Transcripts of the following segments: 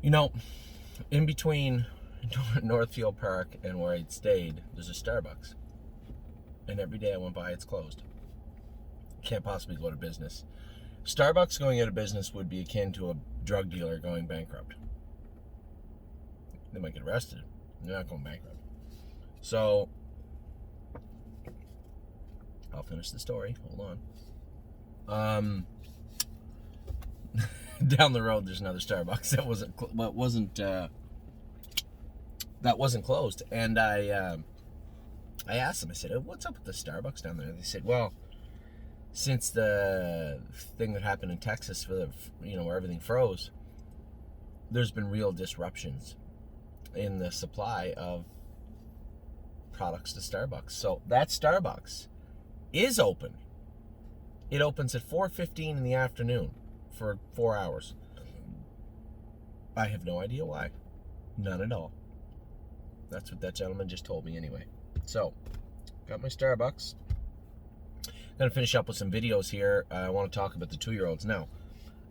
You know, in between Northfield Park and where I'd stayed, there's a Starbucks. And every day I went by, it's closed. Can't possibly go to business. Starbucks going out of business would be akin to a drug dealer going bankrupt. They might get arrested. They're not going bankrupt. So, I'll finish the story. Hold on. Down the road, there's another Starbucks that wasn't closed. And I asked them. I said, "What's up with the Starbucks down there?" They said, "Well, since the thing that happened in Texas, where everything froze, there's been real disruptions in the supply of products to Starbucks. So that Starbucks is open. It opens at 4:15 in the afternoon for 4 hours. I have no idea why. None at all. That's what that gentleman just told me anyway. So, got my Starbucks. Gonna finish up with some videos here. I want to talk about the 2-year-olds. Now,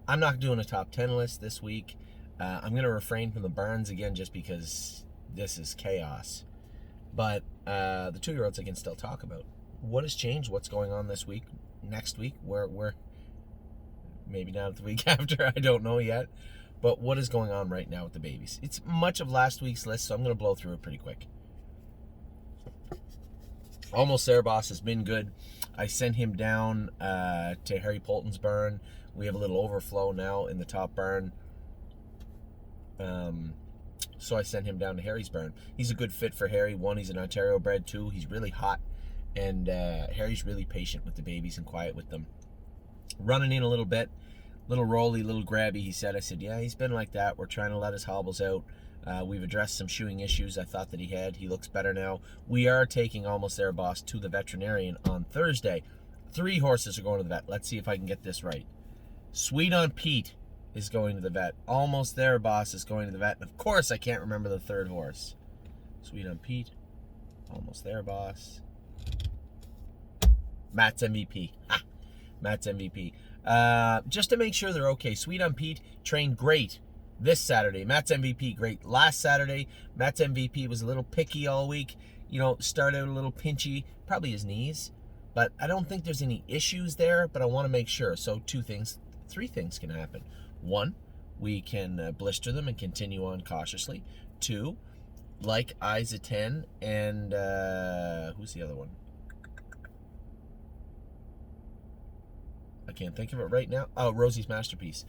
I'm not doing a top 10 list this week. I'm gonna refrain from the burns again just because this is chaos. But the 2-year-olds I can still talk about. What has changed? What's going on this week? Next week? Where maybe not the week after. I don't know yet. But what is going on right now with the babies? It's much of last week's list, so I'm going to blow through it pretty quick. Almost There Boss has been good. I sent him down to Harry Polton's barn. We have a little overflow now in the top barn. So I sent him down to Harry's barn. He's a good fit for Harry. One, he's an Ontario bred. Two, he's really hot. And Harry's really patient with the babies and quiet with them. Running in a little bit. Little rolly, little grabby, he said. I said, yeah, he's been like that. We're trying to let his hobbles out. We've addressed some shoeing issues I thought that he had. He looks better now. We are taking Almost There Boss to the veterinarian on Thursday. 3 horses are going to the vet. Let's see if I can get this right. Sweet on Pete is going to the vet. Almost There Boss is going to the vet. And of course, I can't remember the 3rd horse. Sweet on Pete. Almost There Boss. Matt's MVP. Ha! Matt's MVP. Just to make sure they're okay. Sweet on Pete trained great this Saturday. Matt's MVP great last Saturday. Matt's MVP was a little picky all week. Started out a little pinchy, probably his knees. But I don't think there's any issues there, but I want to make sure. So 3 things can happen. 1, we can blister them and continue on cautiously. 2, like Eyes of 10 and who's the other one? I can't think of it right now. Oh, Rosie's Masterpiece.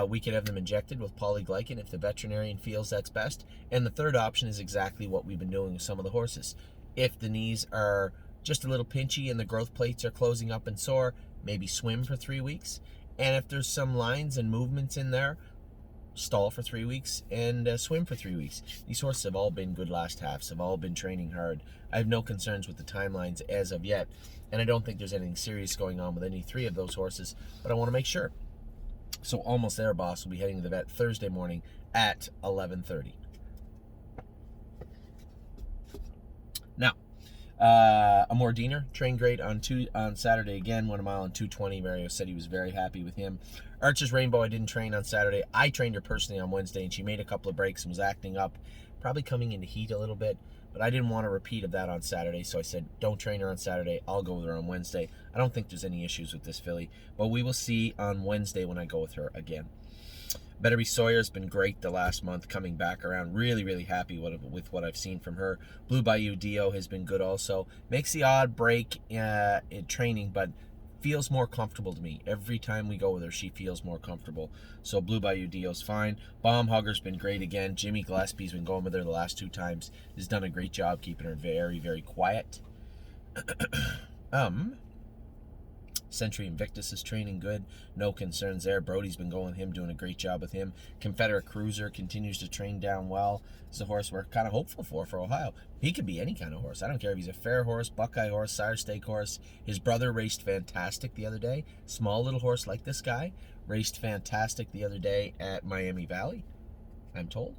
We could have them injected with polyglycan if the veterinarian feels that's best. And the 3rd option is exactly what we've been doing with some of the horses. If the knees are just a little pinchy and the growth plates are closing up and sore, maybe swim for 3 weeks. And if there's some lines and movements in there, stall for 3 weeks and swim for 3 weeks. These horses have all been good last halves, have all been training hard. I have no concerns with the timelines as of yet, and I don't think there's anything serious going on with any 3 of those horses, but I want to make sure. So Almost There Boss will be heading to the vet Thursday morning at 11:30. Now, Amor Diener trained great on Saturday again, won a mile in 2:20. Mario said he was very happy with him. Archer's Rainbow I didn't train on Saturday. I trained her personally on Wednesday, and she made a couple of breaks and was acting up, probably coming into heat a little bit, but I didn't want a repeat of that on Saturday, so I said, don't train her on Saturday. I'll go with her on Wednesday. I don't think there's any issues with this filly, but we will see on Wednesday when I go with her again. Better Be Sawyer's been great the last month, coming back around. Really, really happy with what I've seen from her. Blue Bayou Dio has been good also. Makes the odd break in training, but feels more comfortable to me. Every time we go with her, she feels more comfortable. So Blue Bayou Dio's fine. Bomb Hugger's been great again. Jimmy Gillespie's been going with her the last 2 times. Has done a great job keeping her very, very quiet. Century Invictus is training good. No concerns there. Brody's been going with him, doing a great job with him. Confederate Cruiser continues to train down well. It's a horse we're kind of hopeful for Ohio. He could be any kind of horse. I don't care if he's a fair horse, Buckeye horse, Sire Stake horse. His brother raced fantastic the other day. Small little horse like this guy raced fantastic the other day at Miami Valley, I'm told.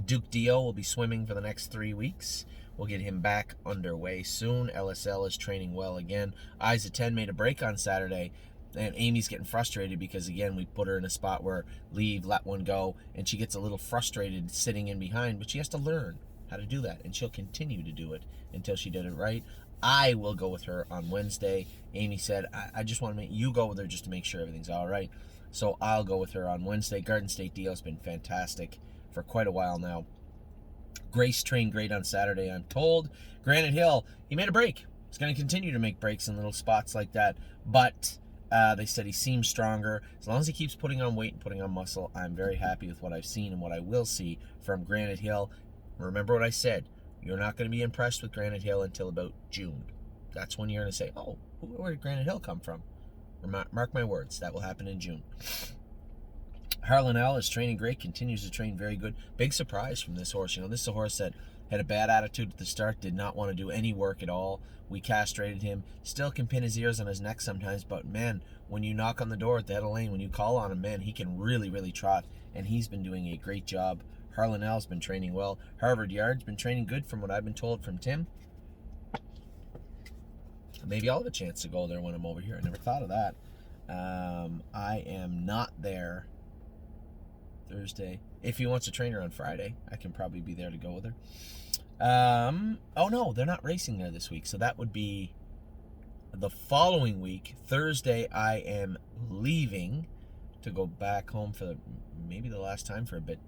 Duke Dio will be swimming for the next 3 weeks. We'll get him back underway soon. LSL is training well again. Eyes of 10 made a break on Saturday. And Amy's getting frustrated because, again, we put her in a spot where leave, let one go, and she gets a little frustrated sitting in behind, but she has to learn how to do that, and she'll continue to do it until she did it right. I will go with her on Wednesday. Amy said, I just want to make you go with her just to make sure everything's all right. So I'll go with her on Wednesday. Garden State Dio has been fantastic for quite a while now. Grace trained great on Saturday, I'm told. Granite Hill, he made a break. He's going to continue to make breaks in little spots like that, but they said he seems stronger. As long as he keeps putting on weight and putting on muscle, I'm very happy with what I've seen and what I will see from Granite Hill. Remember what I said. You're not going to be impressed with Granite Hill until about June. That's when you're going to say, oh, where did Granite Hill come from? Mark my words, that will happen in June. Harlan L is training great, continues to train very good. Big surprise from this horse. This is a horse that had a bad attitude at the start, did not want to do any work at all. We castrated him. Still can pin his ears on his neck sometimes, but man, when you knock on the door at the head of lane, when you call on him, man, he can really, really trot, and he's been doing a great job. Harlan L's been training well. Harvard Yard's been training good from what I've been told from Tim. Maybe I'll have a chance to go there when I'm over here. I never thought of that. I am not there Thursday. If he wants to train her on Friday, I can probably be there to go with her. Oh no, they're not racing there this week, so that would be the following week. Thursday, I am leaving to go back home for maybe the last time for a bit.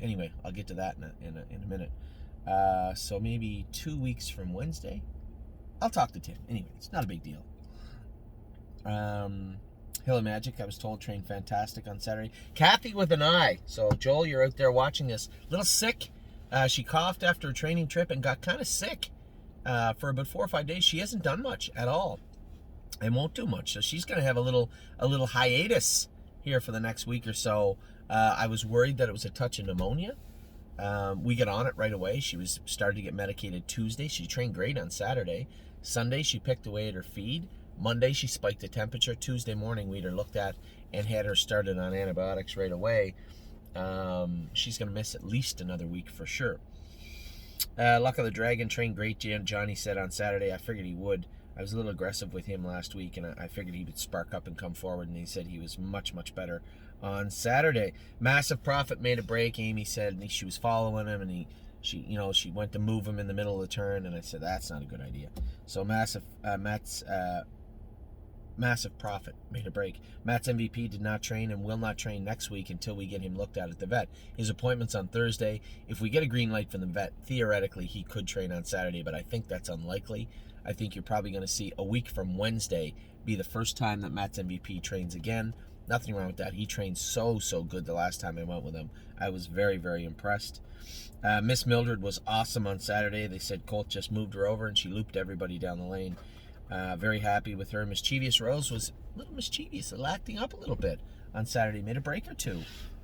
Anyway, I'll get to that in a minute. So maybe 2 weeks from Wednesday, I'll talk to Tim. Anyway, it's not a big deal. Hill of Magic, I was told, trained fantastic on Saturday. Kathy with an eye. So, Joel, you're out there watching this. A little sick. She coughed after a training trip and got kind of sick for about 4 or 5 days. She hasn't done much at all and won't do much. So she's going to have a little hiatus here for the next week or so. I was worried that it was a touch of pneumonia. We got on it right away. She was started to get medicated Tuesday. She trained great on Saturday. Sunday, she picked away at her feed. Monday, she spiked the temperature. Tuesday morning, we had her looked at and had her started on antibiotics right away. She's going to miss at least another week for sure. Luck of the Dragon trained great, Johnny said on Saturday. I figured he would. I was a little aggressive with him last week, and I figured he would spark up and come forward, and he said he was much, much better on Saturday. Massive Profit made a break, Amy said, and she was following him, and she went to move him in the middle of the turn, and I said, that's not a good idea. So Massive Profit made a break. Matt's MVP did not train and will not train next week until we get him looked at the vet. His appointment's on Thursday. If we get a green light from the vet, theoretically, he could train on Saturday, but I think that's unlikely. I think you're probably going to see a week from Wednesday be the first time that Matt's MVP trains again. Nothing wrong with that. He trained so good the last time I went with him. I was very, very impressed. Miss Mildred was awesome on Saturday. They said Colt just moved her over and she looped everybody down the lane. Very happy with her. Mischievous Rose was a little mischievous, acting up a little bit on Saturday. Made a break or two.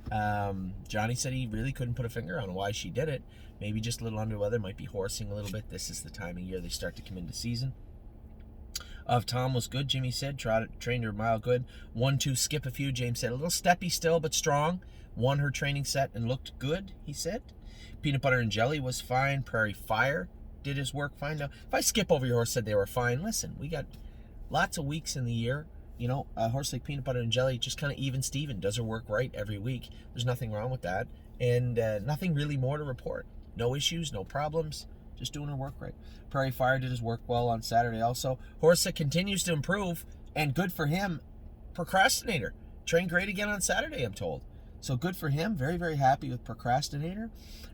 Johnny said he really couldn't put a finger on why she did it. Maybe just a little under weather, might be horsing a little bit. This is the time of year they start to come into season. Of Tom was good, Jimmy said. Trained her mile good. 1-2, skip a few, James said. A little steppy still, but strong. Won her training set and looked good, he said. Peanut Butter and Jelly was fine. Prairie Fire did his work fine. Now, if I skip over your horse, said they were fine, listen, we got lots of weeks in the year. A horse like Peanut Butter and Jelly just kind of even Steven, does her work right every week. There's nothing wrong with that. And nothing really more to report. No issues, no problems. Just doing her work right. Prairie Fire did his work well on Saturday also. Horse that continues to improve, and good for him. Procrastinator. Trained great again on Saturday, I'm told. So good for him. Very, very happy with Procrastinator.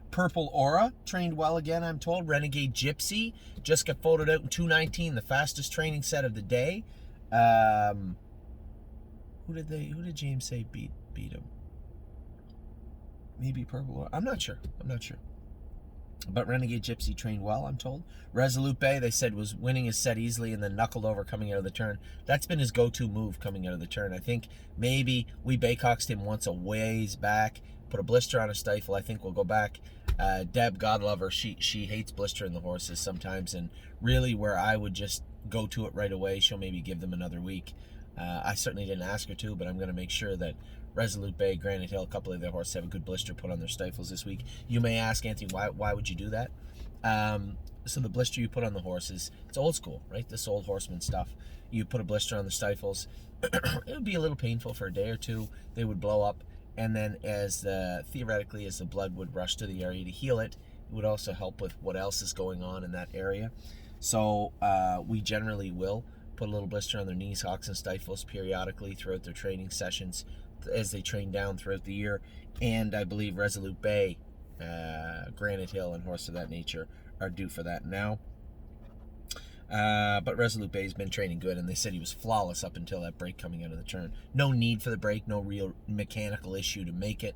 Purple Aura trained well again, I'm told. Renegade Gypsy just got folded out in 2:19, the fastest training set of the day. Who did James say beat him? Maybe Purple Aura. I'm not sure. But Renegade Gypsy trained well, I'm told. Resolute Bay, they said, was winning his set easily and then knuckled over coming out of the turn. That's been his go-to move coming out of the turn. I think maybe we Baycoxed him once a ways back, put a blister on his stifle. I think we'll go back. Deb, God love her, she hates blistering the horses sometimes, and really where I would just go to it right away, she'll maybe give them another week. I certainly didn't ask her to, but I'm going to make sure that Resolute Bay, Granite Hill, a couple of their horses have a good blister put on their stifles this week. You may ask, Anthony, why would you do that? So the blister you put on the horses, it's old school, right? This old horseman stuff. You put a blister on the stifles. It would be a little painful for a day or two. They would blow up, and then theoretically as the blood would rush to the area to heal it, it would also help with what else is going on in that area. So we generally will put a little blister on their knees, hocks, and stifles periodically throughout their training sessions as they train down throughout the year. And I believe Resolute Bay, Granite Hill, and horses of that nature are due for that now. But Resolute Bay's been training good, and they said he was flawless up until that break coming out of the turn. No need for the break, no real mechanical issue to make it,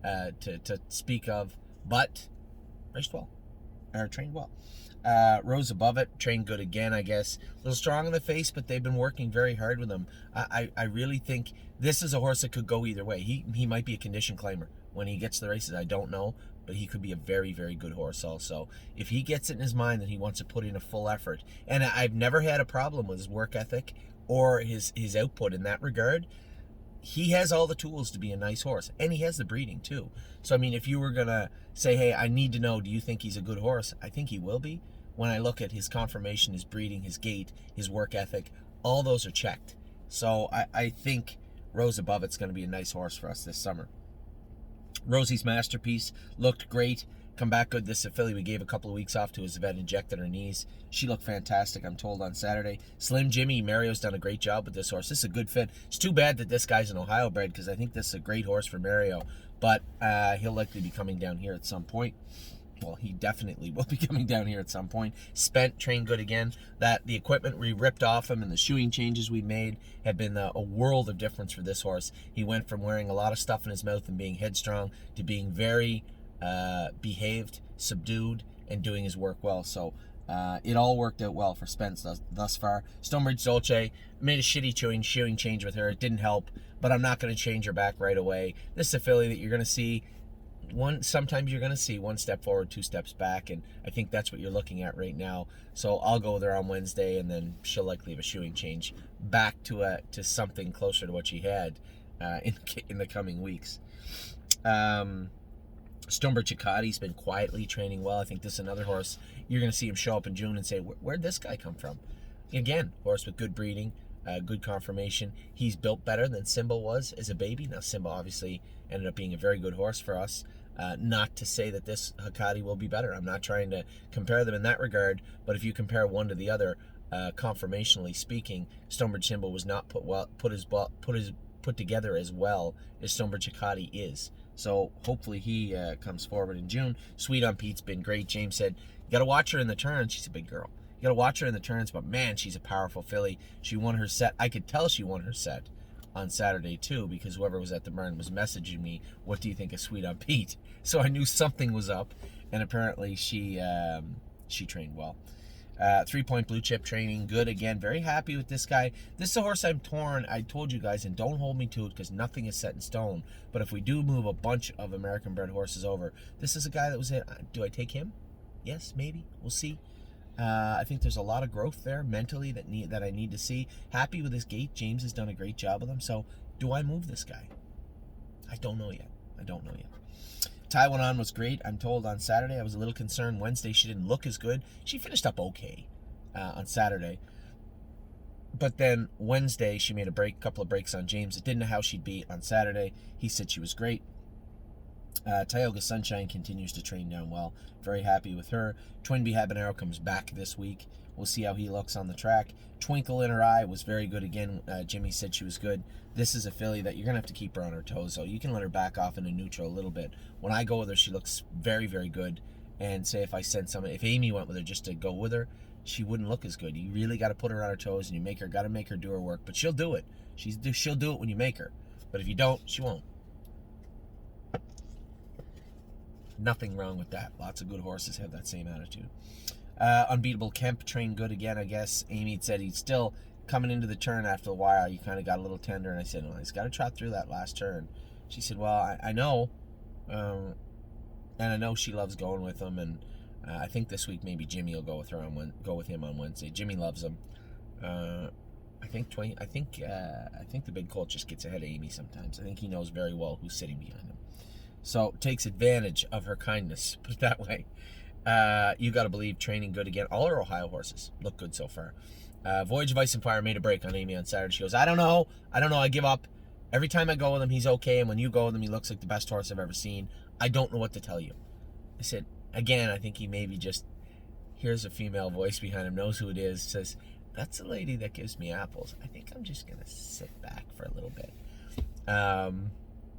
to speak of, but raced well, or trained well. Rose Above It, trained good again, I guess. A little strong in the face, but they've been working very hard with him. I really think this is a horse that could go either way. He might be a condition claimer when he gets to the races, I don't know, but he could be a very, very good horse also. If he gets it in his mind that he wants to put in a full effort, and I've never had a problem with his work ethic or his output in that regard, he has all the tools to be a nice horse, and he has the breeding too. So, I mean, if you were going to say, hey, I need to know, do you think he's a good horse? I think he will be. When I look at his conformation, his breeding, his gait, his work ethic, all those are checked. So I think Rose Above It's going to be a nice horse for us this summer. Rosie's Masterpiece looked great. Come back good. This filly we gave a couple of weeks off to his vet, injected her knees. She looked fantastic, I'm told, on Saturday. Slim Jimmy, Mario's done a great job with this horse. This is a good fit. It's too bad that this guy's an Ohio bred, because I think this is a great horse for Mario. But he'll likely be coming down here at some point. Well, he definitely will be coming down here at some point. Spent, trained good again. That the equipment we ripped off him and the shoeing changes we made have been a world of difference for this horse. He went from wearing a lot of stuff in his mouth and being headstrong to being very behaved, subdued, and doing his work well. So it all worked out well for Spence thus far. Stonebridge Dolce made a shitty shoeing change with her. It didn't help, but I'm not going to change her back right away. This is a filly that you're going to see. Sometimes you're going to see one step forward, two steps back, and I think that's what you're looking at right now. So I'll go with her on Wednesday, and then she'll likely have a shoeing change back to something closer to what she had in the coming weeks. Stonebridge Chicotti's been quietly training well. I think this is another horse you're going to see him show up in June and say, where'd this guy come from? Again, horse with good breeding, good conformation. He's built better than Simba was as a baby. Now, Simba obviously ended up being a very good horse for us. Not to say that this Hikati will be better. I'm not trying to compare them in that regard, but if you compare one to the other, conformationally speaking, Stonebridge Simba was not put together as well as Stonebridge Hikati is. So hopefully he comes forward in June. Sweet on Pete's been great. James said, you got to watch her in the turns. She's a big girl. You got to watch her in the turns, but man, she's a powerful filly. She won her set. I could tell she won her set on Saturday too, because whoever was at the burn was messaging me, what do you think of Sweet on Pete? So I knew something was up, and apparently she trained well. 3-point blue chip training, good again. Very happy with this guy. This is a horse I'm torn. I told you guys, and don't hold me to it because nothing is set in stone. But if we do move a bunch of American bred horses over, this is a guy that was in. Do I take him? Yes, maybe. We'll see. I think there's a lot of growth there mentally that I need to see. Happy with his gait. James has done a great job with him. So do I move this guy? I don't know yet. Taiwan On was great. I'm told on Saturday. I was a little concerned. Wednesday she didn't look as good. She finished up okay on Saturday. But then Wednesday she made a couple of breaks on James. It didn't know how she'd be on Saturday. He said she was great. Tioga Sunshine continues to train down well. Very happy with her. Twinbee Habanero comes back this week. We'll see how he looks on the track. Twinkle in Her Eye was very good again. Jimmy said she was good. This is a filly that you're going to have to keep her on her toes, so you can let her back off into neutral a little bit. When I go with her, she looks very, very good. And say if Amy went with her just to go with her, she wouldn't look as good. You really got to put her on her toes, and you got to make her do her work. But she'll do it. She'll do it when you make her. But if you don't, she won't. Nothing wrong with that. Lots of good horses have that same attitude. Unbeatable Kemp trained good again, I guess. Amy said he's still coming into the turn after a while. You kind of got a little tender, and I said, well, he's got to trot through that last turn. She said, well, I know, and I know she loves going with him, and I think this week maybe Jimmy will go with him on Wednesday. Jimmy loves him. I think the big colt just gets ahead of Amy sometimes. I think he knows very well who's sitting behind him. So takes advantage of her kindness, put it that way. You got to believe training good again. All our Ohio horses look good so far. Voyage of Ice and Fire made a break on Amy on Saturday. She goes, I don't know. I give up. Every time I go with him, he's okay. And when you go with him, he looks like the best horse I've ever seen. I don't know what to tell you. I said, again, I think he maybe just hears a female voice behind him, knows who it is, says, that's the lady that gives me apples. I think I'm just going to sit back for a little bit.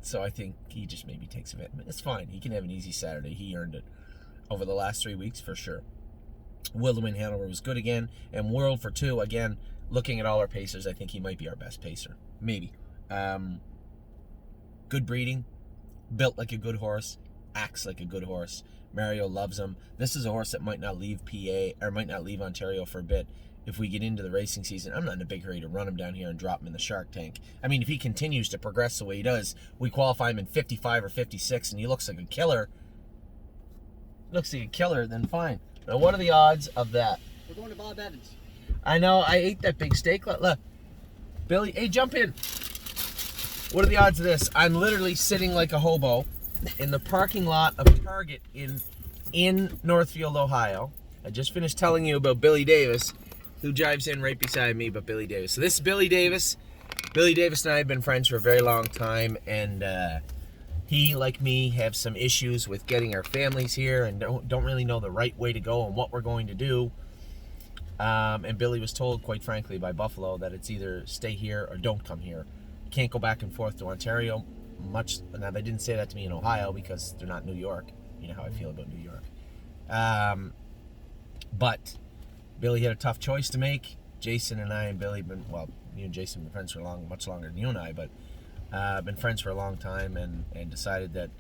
So I think he just maybe takes a bit. It's fine. He can have an easy Saturday. He earned it over the last 3 weeks for sure. Will to Win Hanover was good again. And World for 2, again, looking at all our pacers, I think he might be our best pacer. Maybe. Good breeding. Built like a good horse. Acts like a good horse. Mario loves him. This is a horse that might not leave PA, or might not leave Ontario for a bit. If we get into the racing season, I'm not in a big hurry to run him down here and drop him in the Shark Tank. I mean, if he continues to progress the way he does, we qualify him in 55 or 56, and he looks like a killer. Then fine. Now, what are the odds of that? We're going to Bob Evans. I know, I ate that big steak. Look, Billy, hey, jump in. What are the odds of this? I'm literally sitting like a hobo in the parking lot of Target in Northfield, Ohio. I just finished telling you about Billy Davis, who drives in right beside me, but Billy Davis. So this is Billy Davis. Billy Davis and I have been friends for a very long time, and he, like me, have some issues with getting our families here and don't really know the right way to go and what we're going to do. And Billy was told, quite frankly, by Buffalo that it's either stay here or don't come here. Can't go back and forth to Ontario much. Now, they didn't say that to me in Ohio because they're not New York. You know how I feel about New York. But Billy had a tough choice to make. Jason and I and Billy been, well, me and Jason have been friends for much longer than you and I, but been friends for a long time, and decided that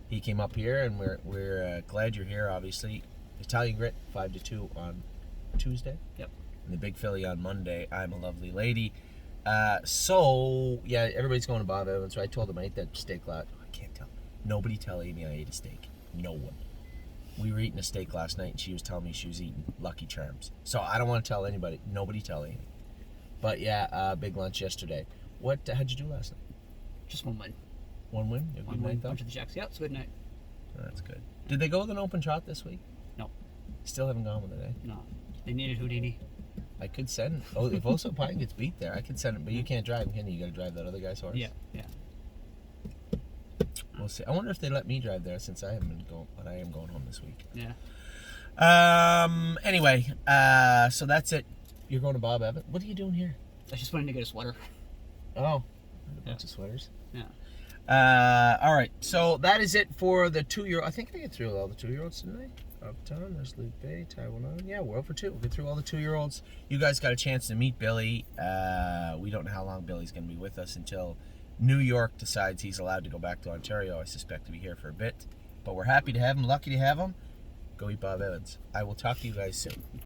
he came up here, and we're glad you're here. Obviously, Italian Grit 5-2 on Tuesday. Yep. And the Big Philly on Monday. I'm a Lovely Lady. So yeah, everybody's going to Bob Evans. So I told him I ate that steak lot. I can't tell. Nobody tell Amy I ate a steak. No one. We were eating a steak last night, and she was telling me she was eating Lucky Charms. So I don't want to tell anybody. Nobody tell Amy. But yeah, big lunch yesterday. How'd you do last night? Just one win. One win? You have a good night, though? Bunch of the Jacks. Yeah, it's a good night. Oh, that's good. Did they go with an open trot this week? No. Still haven't gone with it, eh? No. They needed Houdini. I could send. Oh, if Oso Pine gets beat there, I could send him. But you can't drive him, can you? You got to drive that other guy's horse. Yeah. We'll see. I wonder if they let me drive there since I haven't been going, but I am going home this week. Yeah. Anyway, so that's it. You're going to Bob Evans. What are you doing here? I just wanted to get a sweater. Oh, a bunch of sweaters. Yeah. All right. So that is it for the 2-year-old. I think I get through all the 2-year-olds tonight. Uptown, there's Luke Bay, Taiwan. Yeah, World for 2. We'll get through all the 2-year-olds. You guys got a chance to meet Billy. We don't know how long Billy's going to be with us until New York decides he's allowed to go back to Ontario. I suspect to be here for a bit. But we're happy to have him, lucky to have him. Go eat Bob Evans. I will talk to you guys soon.